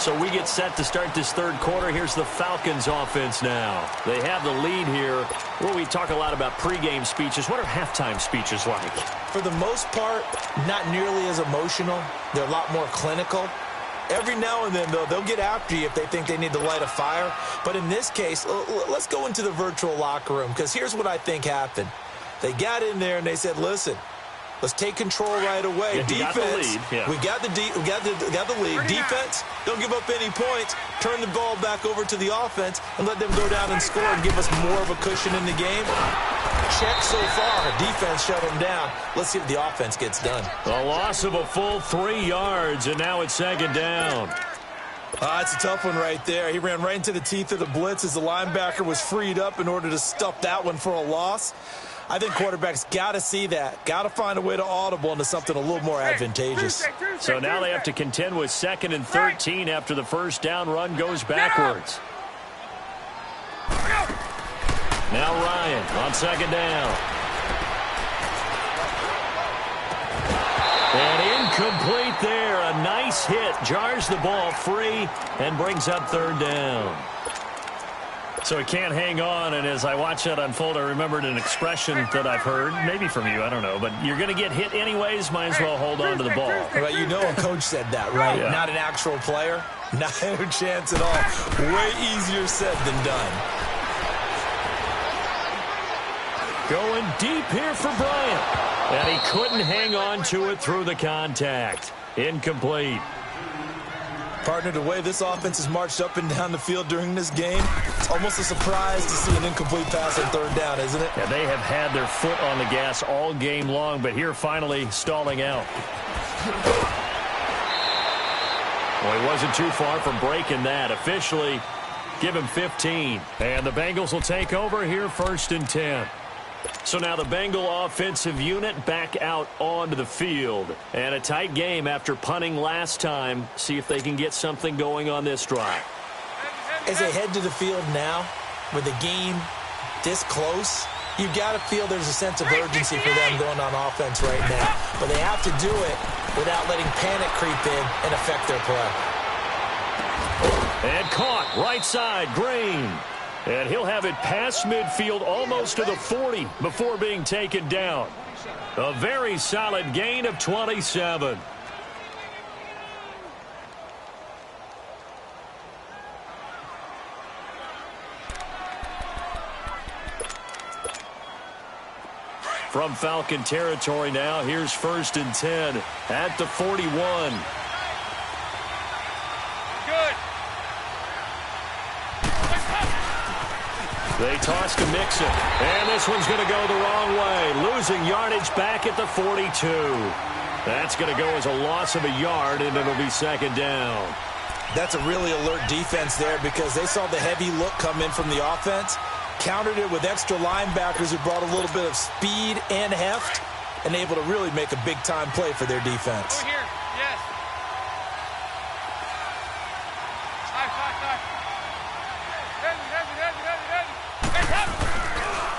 So we get set to start this third quarter. Here's the Falcons offense now. They have the lead here. Well, we talk a lot about pregame speeches. What are halftime speeches like? For the most part, not nearly as emotional. They're a lot more clinical. Every now and then, though, they'll get after you if they think they need to light a fire. But in this case, let's go into the virtual locker room, because here's what I think happened. They got in there and they said, listen, let's take control right away. Yeah, defense, we got the lead. Defense, don't give up any points. Turn the ball back over to the offense and let them go down and score and give us more of a cushion in the game. Check so far. Defense shut them down. Let's see if the offense gets done. A loss of a full 3 yards, and now it's second down. It's a tough one right there. He ran right into the teeth of the blitz as the linebacker was freed up in order to stuff that one for a loss. I think quarterbacks got to see that. Got to find a way to audible into something a little more advantageous. So now they have to contend with 2nd and 13 after the first down run goes backwards. Now Ryan on 2nd down. And incomplete there. A nice hit. Jars the ball free and brings up 3rd down. So he can't hang on, and as I watch that unfold, I remembered an expression that I've heard, maybe from you, I don't know, but you're going to get hit anyways, might as well hold on to the ball. Right, you know a coach said that, right? Yeah. Not an actual player. Not a chance at all. Way easier said than done. Going deep here for Bryant. And he couldn't hang on to it through the contact. Incomplete. Partner, the way this offense has marched up and down the field during this game, it's almost a surprise to see an incomplete pass on 3rd down, isn't it? Yeah, they have had their foot on the gas all game long, but here finally stalling out. Well, he wasn't too far from breaking that. Officially, give him 15. And the Bengals will take over here 1st and 10. So now the Bengal offensive unit back out onto the field. And a tight game after punting last time. See if they can get something going on this drive. As they head to the field now, with the game this close, you've got to feel there's a sense of urgency for them going on offense right now. But they have to do it without letting panic creep in and affect their play. And caught right side, Green. And he'll have it past midfield almost to the 40 before being taken down. A very solid gain of 27. From Falcon territory now, here's 1st and 10 at the 41. They toss to Mixon, and this one's going to go the wrong way. Losing yardage back at the 42. That's going to go as a loss of a yard, and it'll be 2nd down. That's a really alert defense there because they saw the heavy look come in from the offense, countered it with extra linebackers who brought a little bit of speed and heft, and able to really make a big-time play for their defense. Over here. Yes.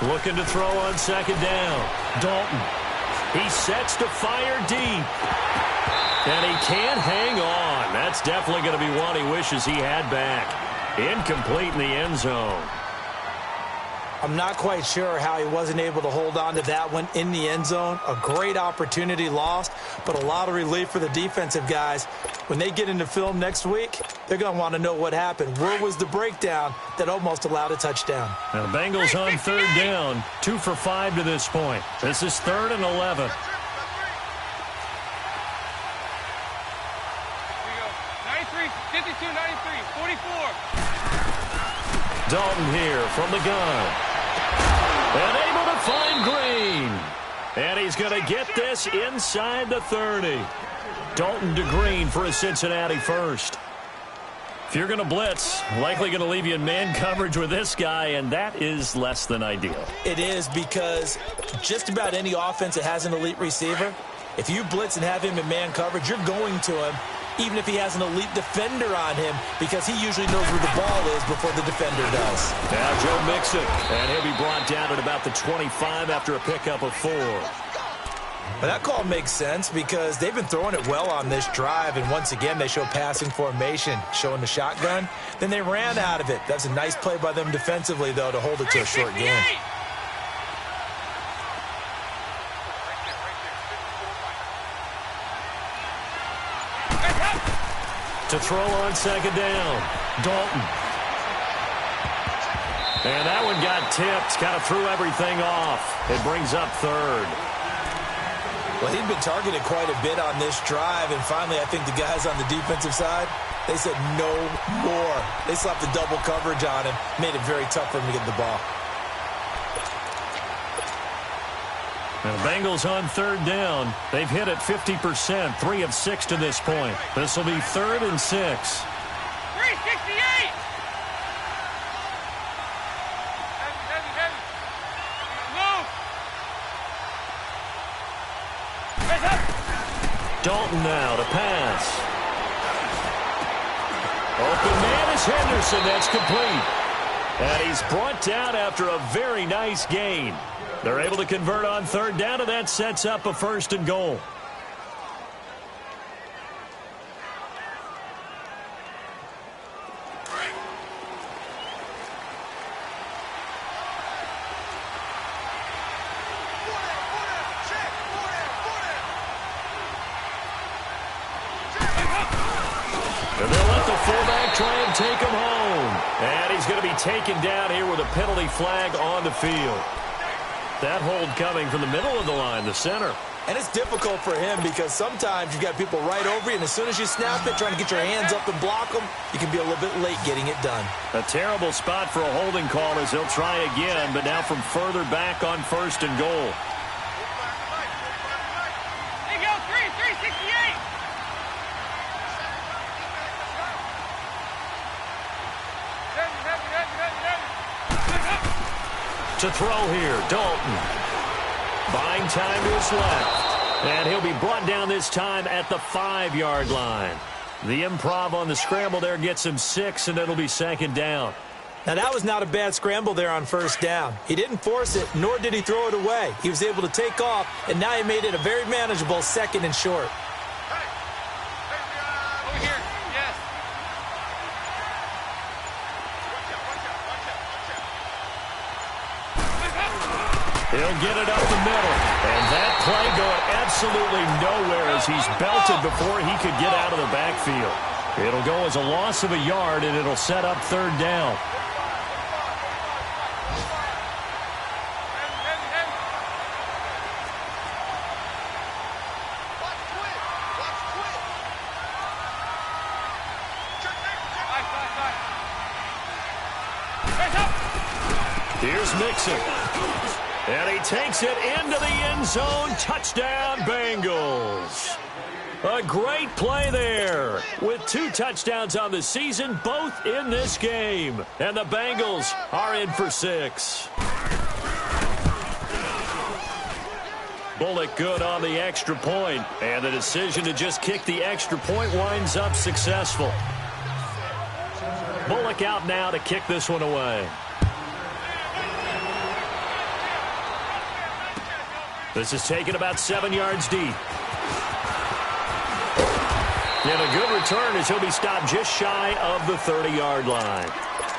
Looking to throw on 2nd down. Dalton. He sets to fire deep. And he can't hang on. That's definitely going to be one he wishes he had back. Incomplete in the end zone. I'm not quite sure how he wasn't able to hold on to that one in the end zone. A great opportunity lost, but a lot of relief for the defensive guys. When they get into film next week, they're going to want to know what happened. Where was the breakdown that almost allowed a touchdown? Now the Bengals on 3rd down, 2 for 5 to this point. This is 3rd and 11. Dalton here from the gun. And able to find Green. And he's going to get this inside the 30. Dalton to Green for a Cincinnati first. If you're going to blitz, likely going to leave you in man coverage with this guy, and that is less than ideal. It is because just about any offense that has an elite receiver, if you blitz and have him in man coverage, you're going to him, even if he has an elite defender on him, because he usually knows where the ball is before the defender does. Now Joe Mixon, and he'll be brought down at about the 25 after a pickup of 4. But that call makes sense because they've been throwing it well on this drive, and once again they show passing formation, showing the shotgun. Then they ran out of it. That's a nice play by them defensively, though, to hold it to a short game. To throw on second down, Dalton. And that one got tipped, kind of threw everything off. It brings up third. Well, he'd been targeted quite a bit on this drive, and finally I think the guys on the defensive side, they said no more. They slapped the double coverage on him, made it very tough for him to get the ball. And the Bengals on third down. They've hit it 50%, 3 of 6 to this point. This will be 3rd and 6. 368! Dalton now to pass. Open man is Henderson. That's complete. And he's brought down after a very nice gain. They're able to convert on third down, and that sets up a 1st and goal. And they'll let the fullback try and take him home. And he's going to be taken down here with a penalty flag on the field. That hold coming from the middle of the line, the center. And it's difficult for him because sometimes you've got people right over you, and as soon as you snap it, trying to get your hands up and block them, you can be a little bit late getting it done. A terrible spot for a holding call as he'll try again, but now from further back on 1st and goal. There you go, 368! To throw here, Dalton. Buying time to his left. And he'll be brought down this time at the 5-yard line. The improv on the scramble there gets him 6, and it'll be 2nd down. Now, that was not a bad scramble there on 1st down. He didn't force it, nor did he throw it away. He was able to take off, and now he made it a very manageable 2nd and short. Over here, yes. He'll get it up the middle. And that play going absolutely nowhere as he's belted before he could get out of the backfield. It'll go as a loss of a yard, and it'll set up 3rd down. Here's Mixon. And he takes it into the end zone. Touchdown, Bengals. A great play there with 2 touchdowns on the season, both in this game. And the Bengals are in for 6. Bullock good on the extra point, and the decision to just kick the extra point winds up successful. Bullock out now to kick this one away. This is taken about 7 yards deep. And a good return as he'll be stopped just shy of the 30-yard line.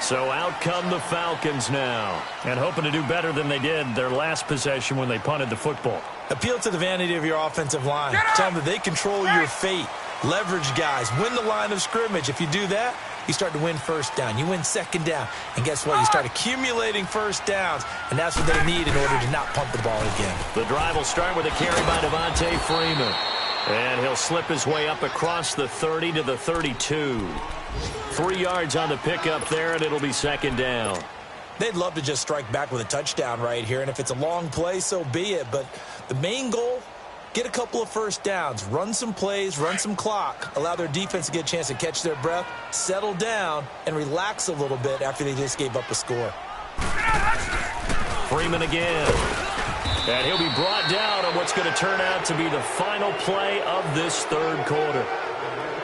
So out come the Falcons now, and hoping to do better than they did their last possession when they punted the football. Appeal to the vanity of your offensive line. Tell them that they control your fate. Leverage guys. Win the line of scrimmage. If you do that, you start to win 1st down. You win 2nd down. And guess what? You start accumulating 1st downs, and that's what they need in order to not punt the ball again. The drive will start with a carry by Devontae Freeman. And he'll slip his way up across the 30 to the 32. 3 yards on the pickup there, and it'll be 2nd down. They'd love to just strike back with a touchdown right here, and if it's a long play, so be it. But the main goal, get a couple of 1st downs, run some plays, run some clock, allow their defense to get a chance to catch their breath, settle down, and relax a little bit after they just gave up a score. Freeman again. And he'll be brought down on what's going to turn out to be the final play of this 3rd quarter.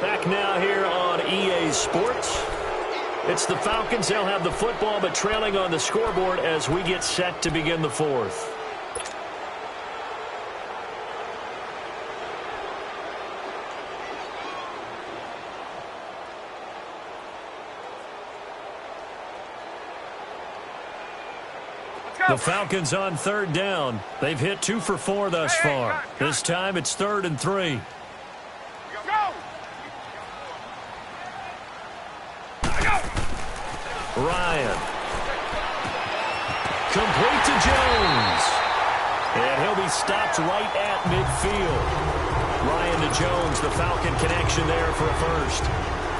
Back now here on EA Sports. It's the Falcons. They'll have the football, but trailing on the scoreboard as we get set to begin the 4th. The Falcons on third down. They've hit 2 for 4 thus far. This time it's 3rd and 3. Ryan. Complete to Jones. And he'll be stopped right at midfield. Ryan to Jones, the Falcon connection there for a first.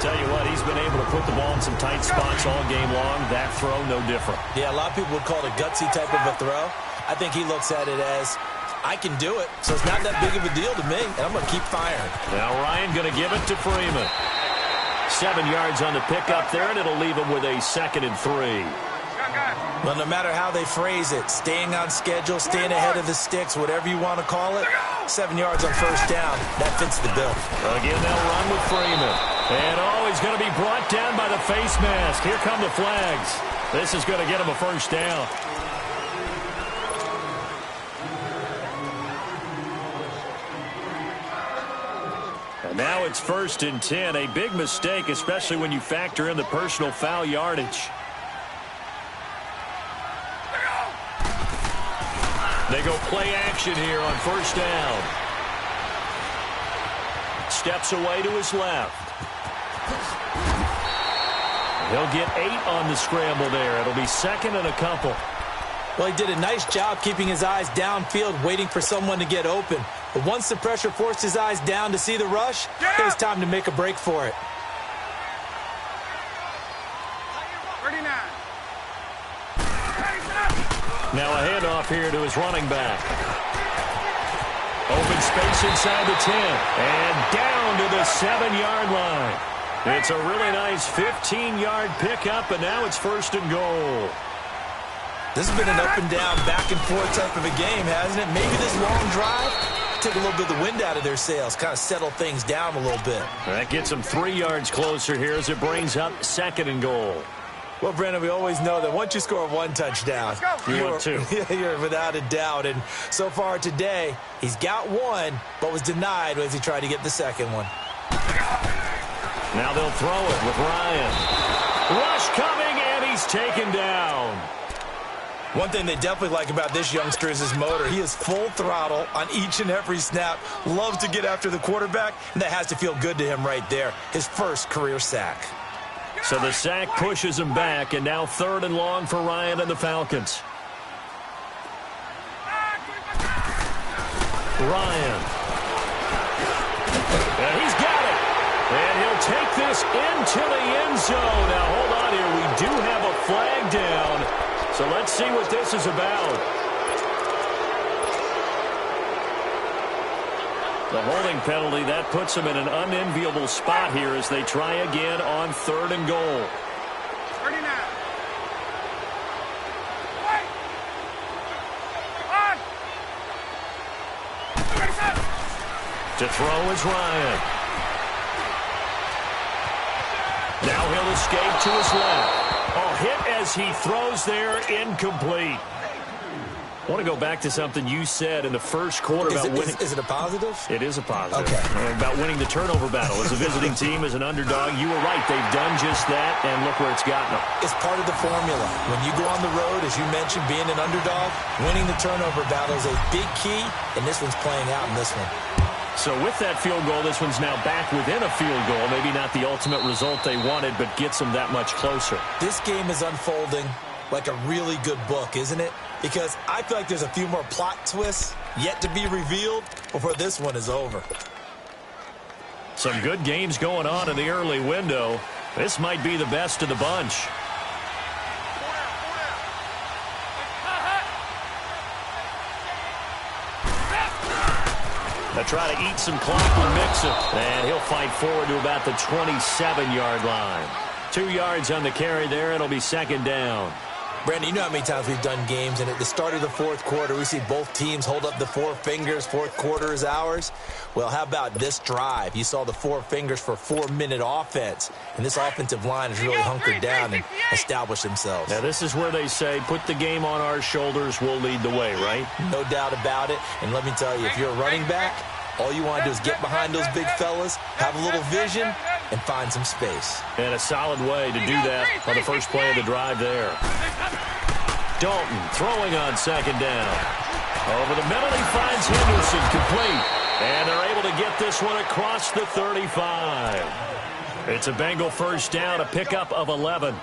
Tell you what, he's been able to put the ball in some tight spots all game long. That throw, no different. Yeah, a lot of people would call it a gutsy type of a throw. I think he looks at it as, I can do it, so it's not that big of a deal to me, and I'm going to keep firing. Now Ryan going to give it to Freeman. 7 yards on the pickup there, and it'll leave him with a 2nd and 3. Well, no matter how they phrase it, staying on schedule, staying ahead of the sticks, whatever you want to call it, 7 yards on first down, that fits the bill. Again, they'll run with Freeman. And, he's going to be brought down by the face mask. Here come the flags. This is going to get him a first down. And now it's 1st and 10. A big mistake, especially when you factor in the personal foul yardage. They go play action here on first down. Steps away to his left. He'll get 8 on the scramble there. It'll be 2nd and a couple. Well, he did a nice job keeping his eyes downfield, waiting for someone to get open. But once the pressure forced his eyes down to see the rush, it was time to make a break for it. 39. Now a handoff here to his running back. Open space inside the 10. And down to the 7-yard line. It's a really nice 15-yard pickup, and now it's 1st and goal. This has been an up and down, back and forth type of a game, hasn't it? Maybe this long drive take a little bit of the wind out of their sails, kind of settle things down a little bit. That gets them 3 yards closer here as it brings up 2nd and goal. Well, Brandon, we always know that once you score 1 touchdown, want 2. You're without a doubt. And so far today, he's got 1, but was denied as he tried to get the 2nd one. Now they'll throw it with Ryan. Rush coming, and he's taken down. One thing they definitely like about this youngster is his motor. He is full throttle on each and every snap, loves to get after the quarterback, and that has to feel good to him right there. His first career sack. So the sack pushes him back, and now 3rd and long for Ryan and the Falcons. Ryan. And he's got it. And he'll take this into the end zone. Now, hold on here. We do have a flag down. So let's see what this is about. The holding penalty, that puts them in an unenviable spot here as they try again on 3rd and goal. 39. To throw is Ryan. Now he'll escape to his left. Oh, hit as he throws there, incomplete. I want to go back to something you said in the first quarter about winning. Is it a positive? It is a positive. Okay. About winning the turnover battle. As a visiting team, as an underdog, you were right. They've done just that, and look where it's gotten them. It's part of the formula. When you go on the road, as you mentioned, being an underdog, winning the turnover battle is a big key, and this one's playing out in this one. So with that field goal, this one's now back within a field goal. Maybe not the ultimate result they wanted, but gets them that much closer. This game is unfolding like a really good book, isn't it? Because I feel like there's a few more plot twists yet to be revealed before this one is over. Some good games going on in the early window. This might be the best of the bunch. They'll try to eat some clock with Mixon. And he'll fight forward to about the 27-yard line. 2 yards on the carry there. It'll be 2nd down. Brandon, you know how many times we've done games, and at the start of the 4th quarter, we see both teams hold up the 4 fingers, 4th quarter is ours. Well, how about this drive? You saw the 4 fingers for 4-minute offense, and this offensive line has really hunkered down and established themselves. Now, this is where they say, put the game on our shoulders, we'll lead the way, right? No doubt about it, and let me tell you, if you're a running back, all you want to do is get behind those big fellas, have a little vision, and find some space. And a solid way to do that on the first play of the drive there. Dalton throwing on second down. Over the middle, he finds Henderson complete. And they're able to get this one across the 35. It's a Bengal first down, a pickup of 11.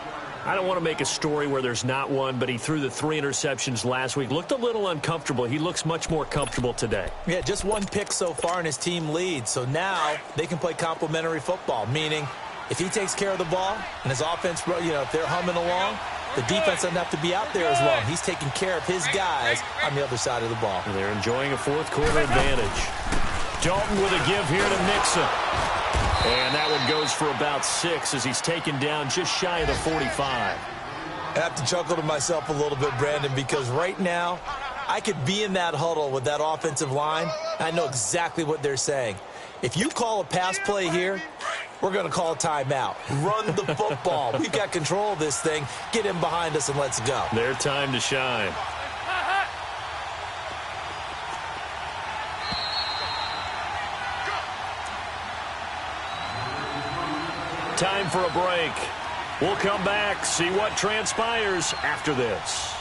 I don't want to make a story where there's not one, but he threw the 3 interceptions last week. Looked a little uncomfortable. He looks much more comfortable today. Yeah, just 1 pick so far and his team leads. So now they can play complementary football, meaning if he takes care of the ball and his offense, if they're humming along, the defense doesn't have to be out there as long. He's taking care of his guys on the other side of the ball. And they're enjoying a fourth quarter advantage. Dalton with a give here to Mixon. And that one goes for about 6 as he's taken down just shy of the 45. I have to chuckle to myself a little bit, Brandon, because right now I could be in that huddle with that offensive line. I know exactly what they're saying. If you call a pass play here, we're going to call a timeout. Run the football. We've got control of this thing. Get him behind us and let's go. Their time to shine. Time for a break. We'll come back, see what transpires after this.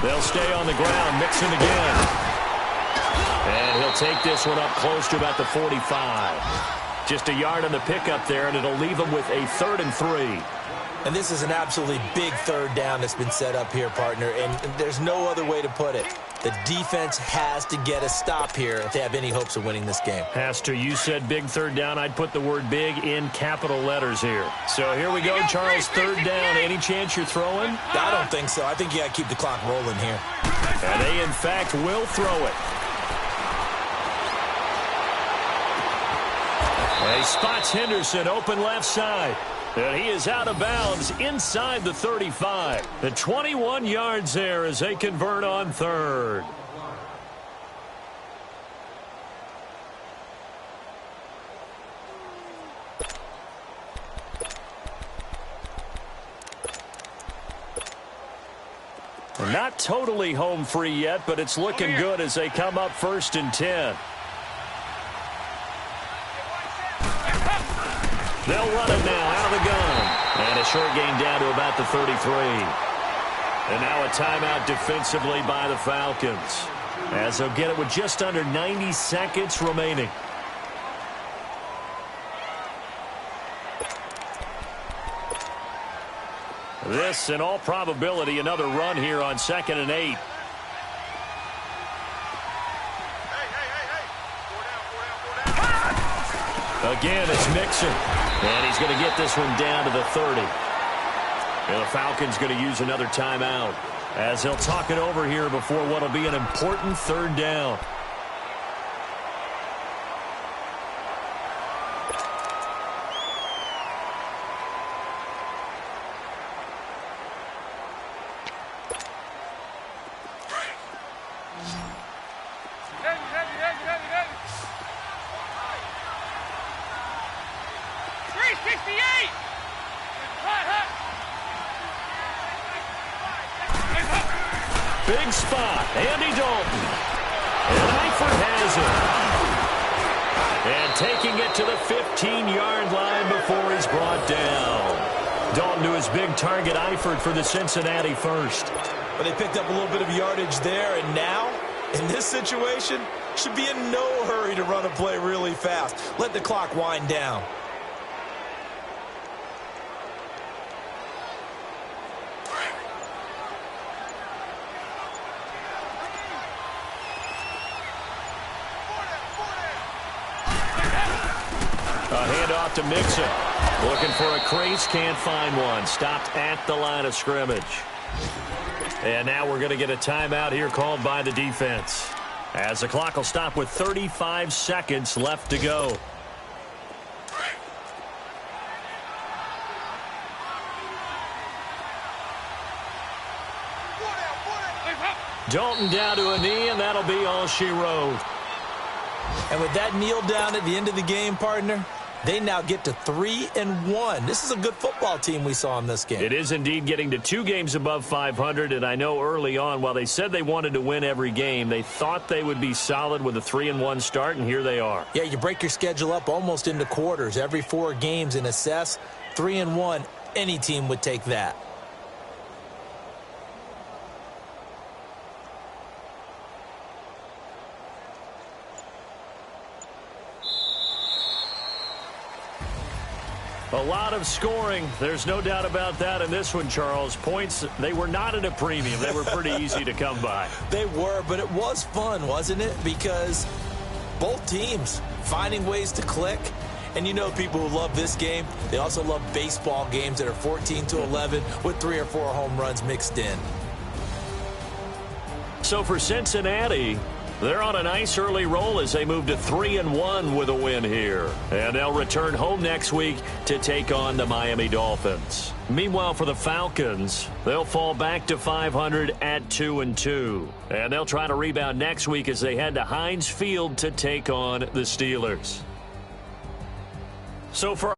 They'll stay on the ground. Mixon again. And he'll take this one up close to about the 45. Just a yard on the pickup there, and it'll leave him with a 3rd and 3. And this is an absolutely big 3rd down that's been set up here, partner, and there's no other way to put it. The defense has to get a stop here if they have any hopes of winning this game. Has to. You said big 3rd down. I'd put the word big in capital letters here. So here we go, Charles, 3rd down. Any chance you're throwing? I don't think so. I think you got to keep the clock rolling here. And they, in fact, will throw it. And he spots Henderson open left side. And he is out of bounds inside the 35. The 21 yards there as they convert on 3rd. Not totally home free yet, but it's looking good as they come up 1st and 10. They'll run it now out of the gun. And a short gain down to about the 33. And now a timeout defensively by the Falcons, as they'll get it with just under 90 seconds remaining. This, in all probability, another run here on 2nd and 8. Again, it's Mixon. And he's going to get this one down to the 30. And the Falcons going to use another timeout as they'll talk it over here before what will be an important 3rd down. Big spot, Andy Dalton. And Eifert has it. And taking it to the 15-yard line before he's brought down. Dalton to his big target, Eifert, for the Cincinnati first. But they picked up a little bit of yardage there, and now, in this situation, should be in no hurry to run a play really fast. Let the clock wind down. A handoff to Mixon. Looking for a crease, can't find one. Stopped at the line of scrimmage. And now we're going to get a timeout here called by the defense, as the clock will stop with 35 seconds left to go. Dalton down to a knee, and that'll be all she wrote. And with that kneel down at the end of the game, partner, they now get to 3-1. This is a good football team we saw in this game. It is indeed getting to 2 games above 500, and I know early on, while they said they wanted to win every game, they thought they would be solid with a 3-1 start, and here they are. Yeah, you break your schedule up almost into quarters, every 4 games, and assess 3-1. Any team would take that. A lot of scoring. There's no doubt about that in this one, Charles. Points, they were not at a premium. They were pretty easy to come by. They were, but it was fun, wasn't it? Because both teams finding ways to click. And you know people who love this game, they also love baseball games that are 14-11 with 3 or 4 home runs mixed in. So for Cincinnati, they're on a nice early roll as they move to 3-1 with a win here. And they'll return home next week to take on the Miami Dolphins. Meanwhile, for the Falcons, they'll fall back to 500 at 2-2. And they'll try to rebound next week as they head to Heinz Field to take on the Steelers. So for